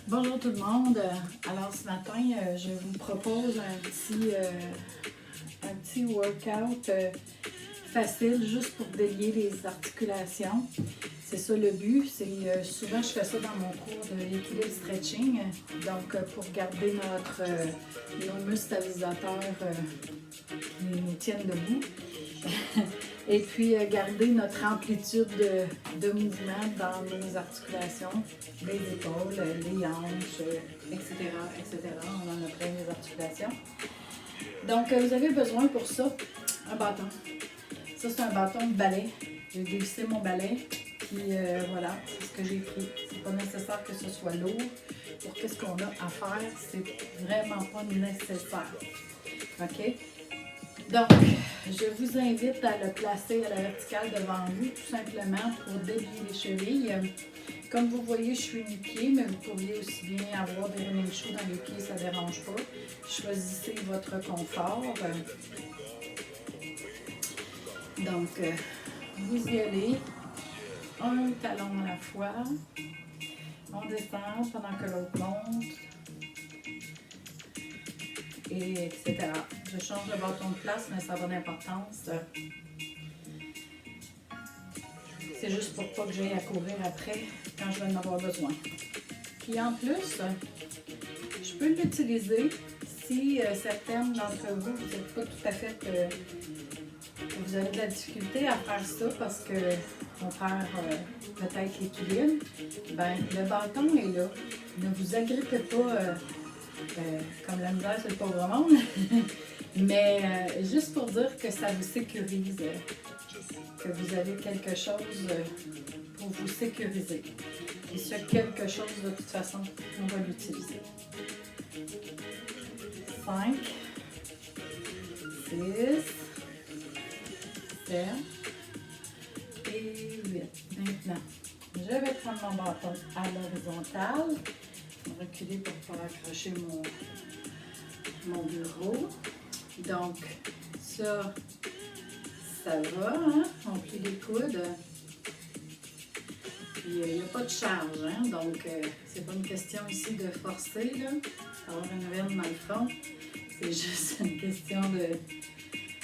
Bonjour tout le monde. Alors ce matin, je vous propose un petit workout facile juste pour délier les articulations. C'est ça le but. Souvent je fais ça dans mon cours de l'équilibre stretching. Donc pour garder nos muscles stabilisateurs qui nous tiennent debout. Et puis garder notre amplitude de mouvement dans nos articulations, les épaules, les hanches, etc., etc. On en a plein des articulations. Donc vous avez besoin pour ça un bâton. Ça c'est un bâton de balai. J'ai dévissé mon balai. Puis voilà, c'est ce que j'ai pris. C'est pas nécessaire que ce soit lourd. Pour qu'est-ce qu'on a à faire, c'est vraiment pas nécessaire. OK? Donc, je vous invite à le placer à la verticale devant vous, tout simplement pour délier les chevilles. Comme vous voyez, je suis nu-pied, mais vous pourriez aussi bien avoir des running shoes dans les pieds, ça ne dérange pas. Choisissez votre confort. Donc, vous y allez, un talon à la fois. On descend pendant que l'autre monte. Et etc. Je change le bâton de place, mais ça n'a pas d'importance. C'est juste pour pas que j'aille à courir après quand je vais en avoir besoin. Puis en plus, je peux l'utiliser si certaines d'entre vous, vous n'êtes pas tout à fait que vous avez de la difficulté à faire ça parce que on perd peut-être l'équilibre. Ben, le bâton est là. Ne vous agrippez pas. Comme la misère, c'est le pauvre monde. Mais juste pour dire que ça vous sécurise, que vous avez quelque chose pour vous sécuriser. Et ce quelque chose, de toute façon, on va l'utiliser. 5, 6, 7 et 8. Maintenant, je vais prendre mon bâton à l'horizontale. Reculer pour pouvoir accrocher mon bureau. Donc, ça va, hein? On plie les coudes. Puis, il n'y a pas de charge, hein? Donc, c'est pas une question ici de forcer, là, avoir une veine dans le front. C'est juste une question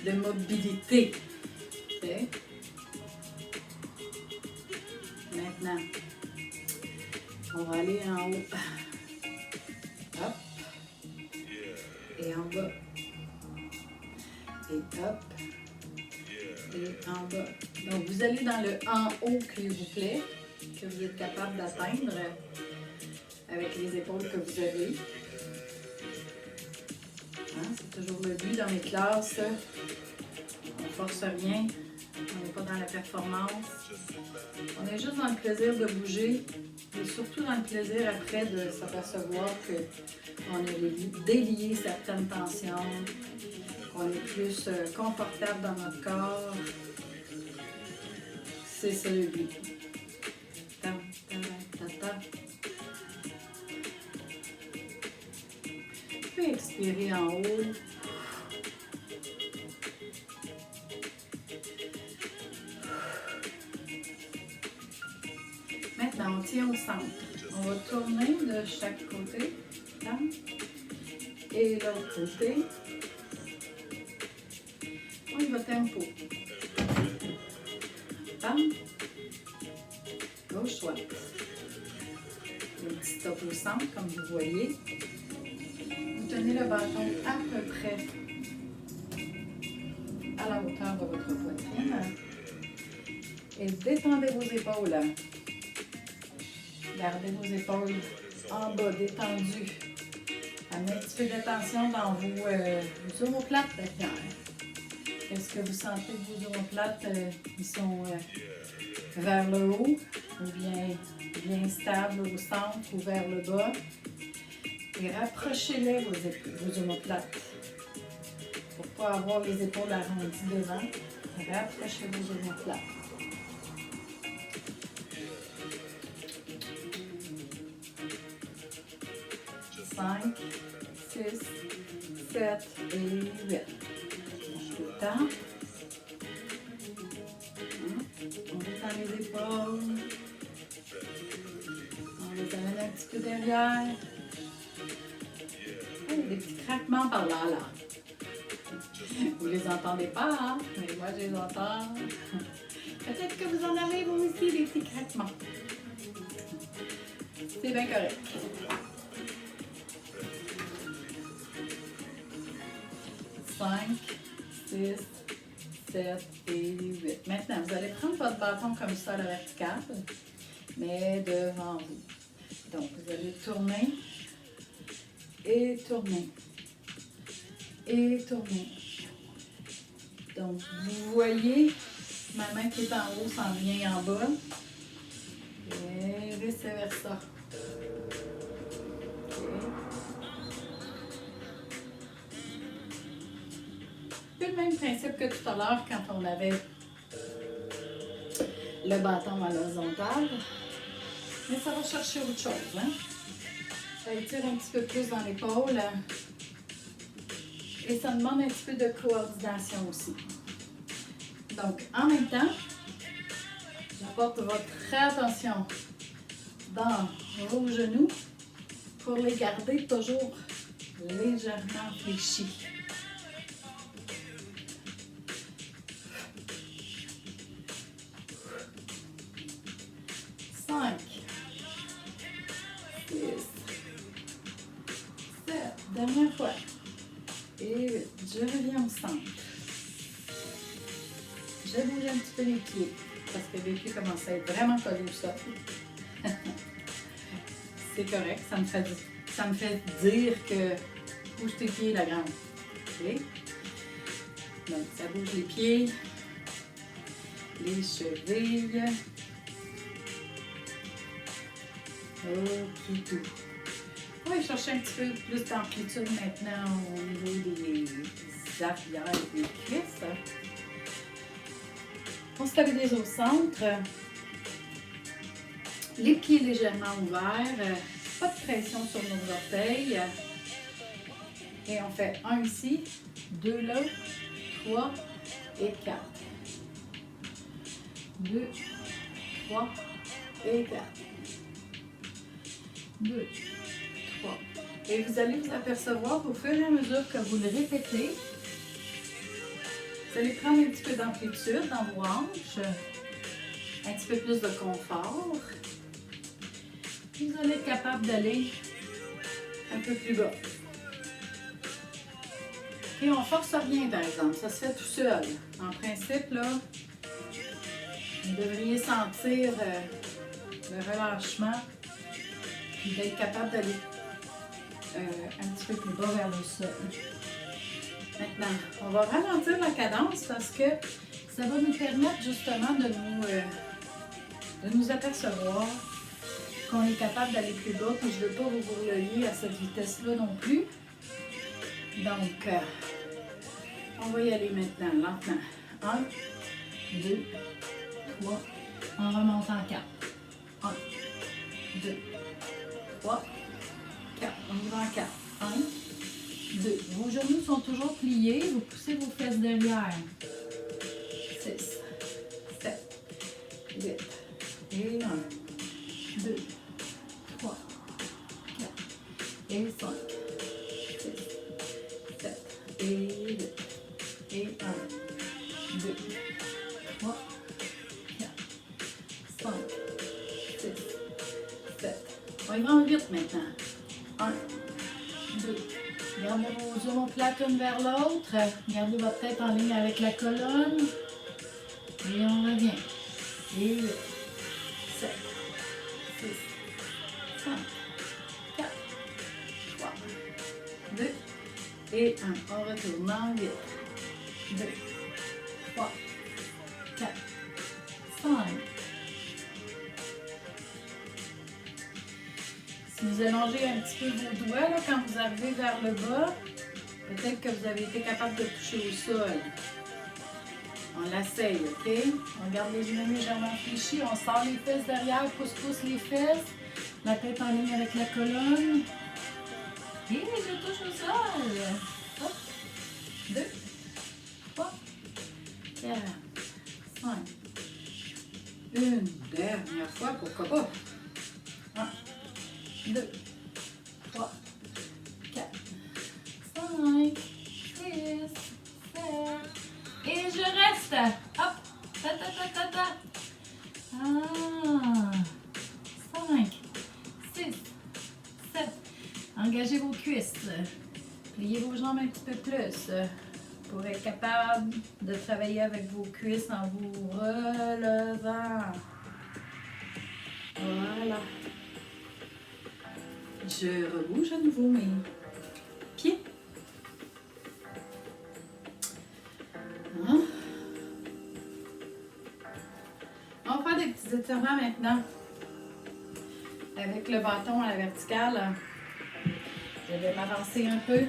de mobilité. Okay? Maintenant, on va aller en haut. Hop. Et en bas. Et hop. Et en bas. Donc, vous allez dans le en haut qui vous plaît, que vous êtes capable d'atteindre avec les épaules que vous avez. Hein, c'est toujours le but dans mes classes. On ne force rien. On n'est pas dans la performance. On est juste dans le plaisir de bouger. Et surtout dans le plaisir après de s'apercevoir qu'on a délié certaines tensions, qu'on est plus confortable dans notre corps. C'est ça le but. Ta, ta, ta, ta. Puis expirer en haut. Maintenant, on tient au centre. On va tourner de chaque côté. Et l'autre côté. On y va tempo. Gauche, droite. Un petit stop au centre, comme vous voyez. Vous tenez le bâton à peu près à la hauteur de votre poitrine. Et détendez vos épaules. Gardez vos épaules en bas, détendues. Amenez un petit peu d'attention dans vos omoplates derrière. Est-ce que vous sentez que vos omoplates ils sont vers le haut ou bien stables au centre ou vers le bas? Et rapprochez-les vos omoplates pour ne pas avoir les épaules arrondies devant. Rapprochez vos omoplates. 5, 6, 7 et 8. Tout le temps. On détend les épaules. On les amène un petit peu derrière. Oh, des petits craquements par là, là. Vous les entendez pas, hein? Mais moi, je les entends. Peut-être que vous en avez, vous aussi, des petits craquements. C'est bien correct. Cinq, 6, 7 et 8. Maintenant, vous allez prendre votre bâton comme ça à la verticale, mais devant vous. Donc, vous allez tourner et tourner et tourner. Donc, vous voyez, ma main qui est en haut s'en vient en bas et vice-versa. C'est le même principe que tout à l'heure quand on avait le bâton à l'horizontale. Mais ça va chercher autre chose. Hein? Ça étire un petit peu plus dans l'épaule. Et ça demande un petit peu de coordination aussi. Donc, en même temps, j'apporte votre attention dans vos genoux pour les garder toujours légèrement fléchis. 5, 6, 7, dernière fois. Et 8, je reviens au centre. Je bouge un petit peu les pieds parce que les pieds commencent à être vraiment collés au sol. C'est correct, ça me fait dire que bouge tes pieds la grande. Okay? Donc ça bouge les pieds, les chevilles. Ok, tout. On va chercher un petit peu plus d'amplitude maintenant au niveau des arrières et des cuisses. On stabilise au centre. Les pieds légèrement ouverts. Pas de pression sur nos orteils. Et on fait 1 ici, 2 là, 3 et 4. 2, 3 et 4. 2, 3. Et vous allez vous apercevoir au fur et à mesure que vous le répétez, vous allez prendre un petit peu d'amplitude dans vos hanches, un petit peu plus de confort. Puis vous allez être capable d'aller un peu plus bas. Et on ne force rien par exemple, ça se fait tout seul. En principe, là, vous devriez sentir le relâchement et d'être capable d'aller un petit peu plus bas vers le sol. Maintenant, on va ralentir la cadence parce que ça va nous permettre justement de nous apercevoir qu'on est capable d'aller plus bas. Puis je ne veux pas vous bourreler à cette vitesse-là non plus. Donc, on va y aller maintenant, lentement. 1, 2, 3, on remonte en 4. 1, 2, 3, 4. On y va en 4. 1, 2. Vos genoux sont toujours pliés. Vous poussez vos fesses derrière. 6, 7, 8. Et 1, 2, 3, 4. Et 5, 6, 7. Et 8. Et 1, 2, 3, 4, 5, 6, 7. On y va en 8 maintenant. 1, 2. Gardez vos omoplates l'une vers l'autre. Gardez votre tête en ligne avec la colonne. Et on revient. Et 8, 7, 6, 5, 4, 3, 2 et 1. On retourne en 8, 2, 3, 4, 5. Si vous allongez un petit peu vos doigts, là, quand vous arrivez vers le bas, peut-être que vous avez été capable de toucher au sol. On l'essaye, OK? On garde les genoux légèrement fléchis, on sort les fesses derrière, pousse les fesses, la tête en ligne avec la colonne. Et je touche au sol. Hop. 2, 3, 4, 5. Une dernière fois, pourquoi pas? 1, 2, 3, 4, 5, 6, 7. Et je reste. Hop. Ta, ta, ta, ta, ta. 5, 6, 7. Engagez vos cuisses. Pliez vos jambes un petit peu plus pour être capable de travailler avec vos cuisses en vous relevant. Voilà. Je rebouge à nouveau mes pieds. Hein? On va faire des petits étirements maintenant. Avec le bâton à la verticale, je vais m'avancer un peu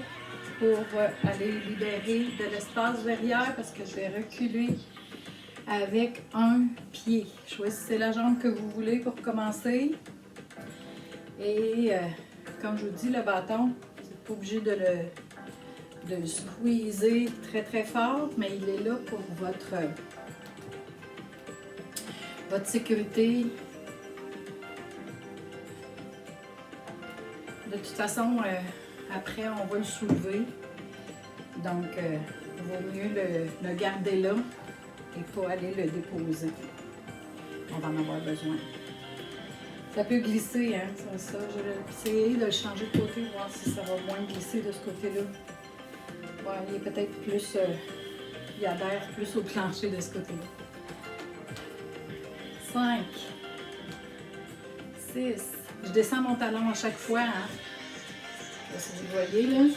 pour aller libérer de l'espace derrière parce que je vais reculer avec un pied. Choisissez la jambe que vous voulez pour commencer. Et comme je vous dis, le bâton, vous n'êtes pas obligé de le squeezer très très fort, mais il est là pour votre sécurité. De toute façon, après, on va le soulever. Donc, il vaut mieux le garder là et pas aller le déposer. On va en avoir besoin. Ça peut glisser, hein, ça. Je vais essayer de le changer de côté, voir si ça va moins glisser de ce côté-là. Ouais, il est peut-être plus... il adhère plus au plancher de ce côté-là. 5, 6. Je descends mon talon à chaque fois. Hein. Je sais pas si vous le voyez là.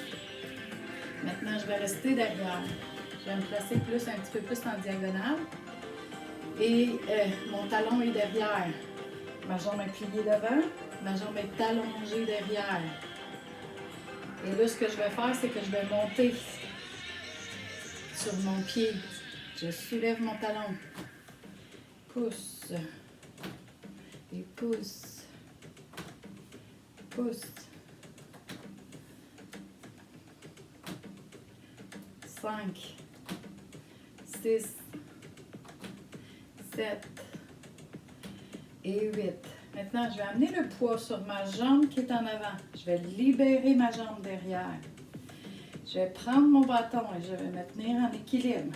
Maintenant, je vais rester derrière. Je vais me placer un petit peu plus en diagonale. Et mon talon est derrière. Ma jambe est pliée devant. Ma jambe est allongée derrière. Et là, ce que je vais faire, c'est que je vais monter sur mon pied. Je soulève mon talon. Pousse. Et pousse. Pousse. 5, 6, 7 et 8. Maintenant, je vais amener le poids sur ma jambe qui est en avant. Je vais libérer ma jambe derrière. Je vais prendre mon bâton et je vais me tenir en équilibre.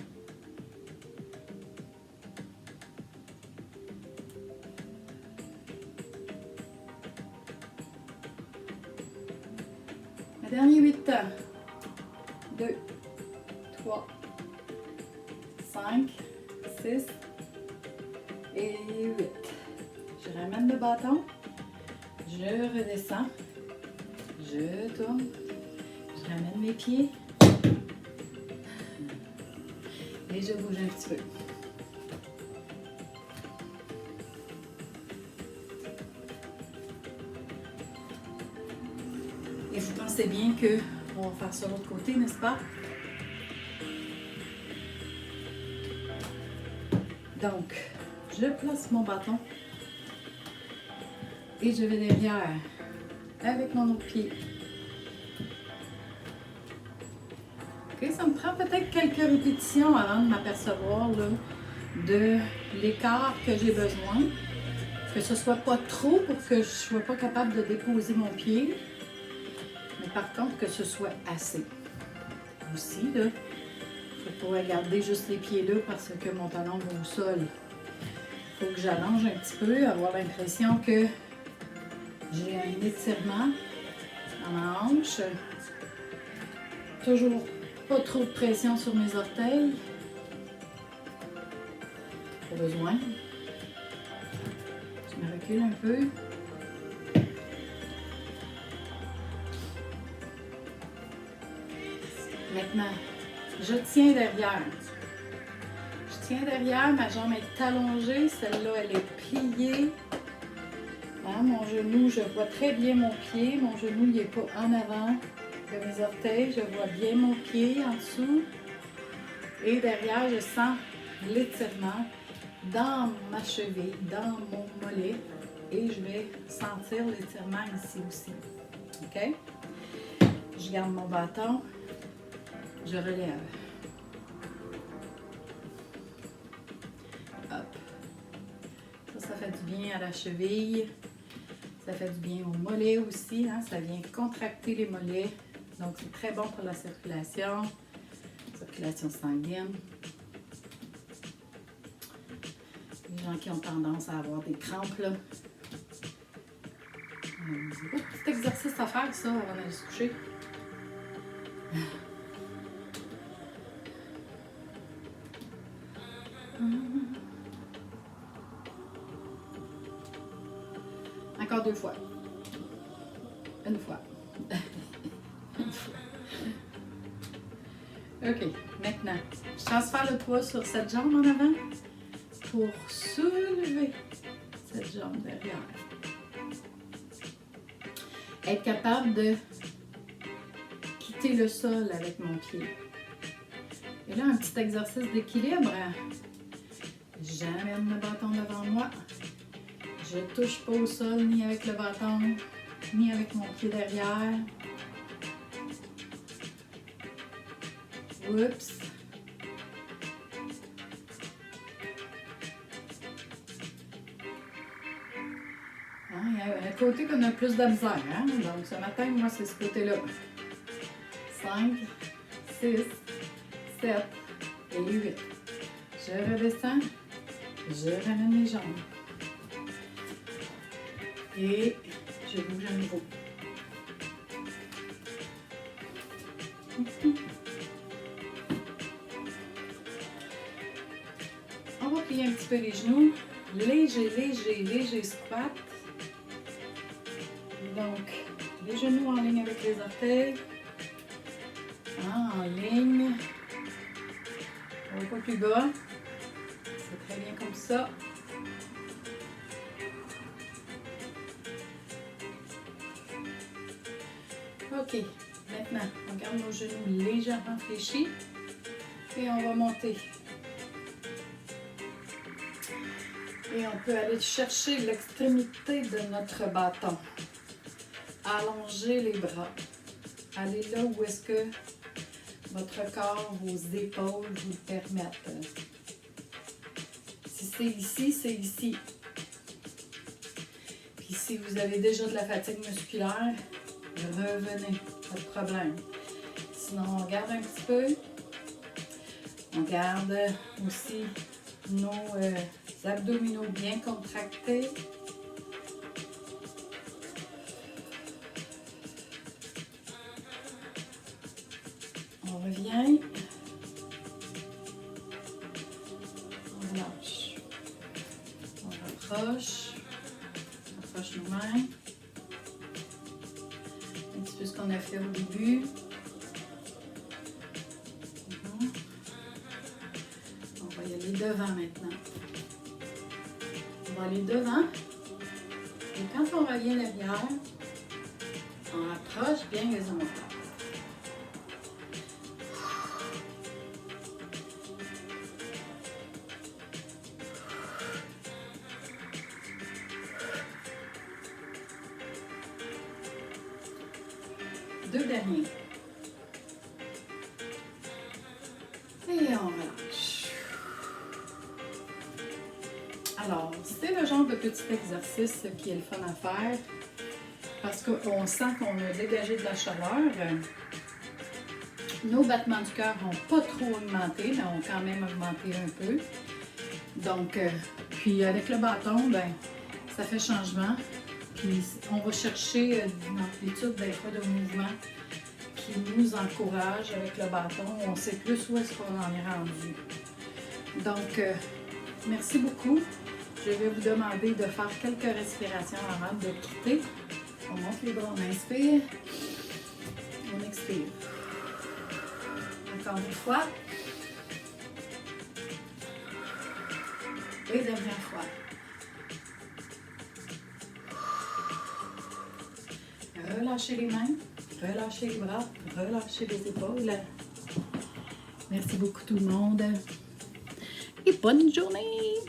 Le dernier 8 temps. 2, 3, 5, 6 et 8. Je ramène le bâton. Je redescends. Je tourne. Je ramène mes pieds. Et je bouge un petit peu. Et vous pensez bien que on va faire ça de l'autre côté, n'est-ce pas? Donc, je place mon bâton et je vais derrière avec mon autre pied. Okay, ça me prend peut-être quelques répétitions avant de m'apercevoir de l'écart que j'ai besoin. Que ce soit pas trop pour que je ne sois pas capable de déposer mon pied. Mais par contre, que ce soit assez. Aussi, là, il ne faut pas garder juste les pieds là parce que mon talon va au sol. Il faut que j'allonge un petit peu, avoir l'impression que j'ai un étirement dans ma hanche. Toujours pas trop de pression sur mes orteils. Pas besoin. Je me recule un peu. Maintenant, je tiens derrière. Je tiens derrière, ma jambe est allongée, celle-là, elle est pliée. Hein, mon genou, je vois très bien mon pied. Mon genou, il n'est pas en avant de mes orteils. Je vois bien mon pied en dessous. Et derrière, je sens l'étirement dans ma cheville, dans mon mollet. Et je vais sentir l'étirement ici aussi. OK? Je garde mon bâton. Je relève. Hop. Ça fait du bien à la cheville. Ça fait du bien aux mollets aussi, hein? Ça vient contracter les mollets. Donc, c'est très bon pour la circulation sanguine. Les gens qui ont tendance à avoir des crampes, là. Petit exercice à faire, ça, avant d'aller se coucher. Encore 2 fois. Une fois. Une fois. OK. Maintenant, je transfère le poids sur cette jambe en avant pour soulever cette jambe derrière. Être capable de quitter le sol avec mon pied. Et là, un petit exercice d'équilibre. J'amène le bâton devant moi. Je ne touche pas au sol ni avec le bâton, ni avec mon pied derrière. Oups. Il y a un côté qu'on a plus de misère. Hein? Donc, ce matin, moi, c'est ce côté-là. 5, 6, 7 et 8. Je redescends. Je ramène les jambes. Et je bouge à nouveau. On va plier un petit peu les genoux. Léger squat. Donc, les genoux en ligne avec les orteils. En ligne. On va pas plus bas. C'est très bien comme ça. OK. Maintenant, on garde nos genoux légèrement fléchis. Et on va monter. Et on peut aller chercher l'extrémité de notre bâton. Allonger les bras. Allez là où est-ce que votre corps, vos épaules vous le permettent. Si c'est ici, c'est ici. Puis si vous avez déjà de la fatigue musculaire, revenez, pas de problème. Sinon, on garde un petit peu. On garde aussi nos abdominaux bien contractés. On revient. On relâche. On rapproche. On rapproche nos mains. Un petit peu ce qu'on a fait au début. On va y aller devant maintenant. On va aller devant. Et quand on revient derrière, on rapproche bien les omoplates. Deux derniers. Et on relâche. Alors, c'est le genre de petit exercice qui est le fun à faire parce qu'on sent qu'on a dégagé de la chaleur. Nos battements du cœur n'ont pas trop augmenté, mais ont quand même augmenté un peu. Donc, puis avec le bâton, ben, ça fait changement. Puis on va chercher une amplitude des fois de mouvement qui nous encourage avec le bâton. On sait plus où est-ce qu'on en est rendu. Donc, merci beaucoup. Je vais vous demander de faire quelques respirations avant de quitter. On monte les bras, on inspire. On expire. Encore une fois. Et dernière fois. Relâchez les mains, relâchez les bras, relâchez les épaules. Merci beaucoup tout le monde et bonne journée!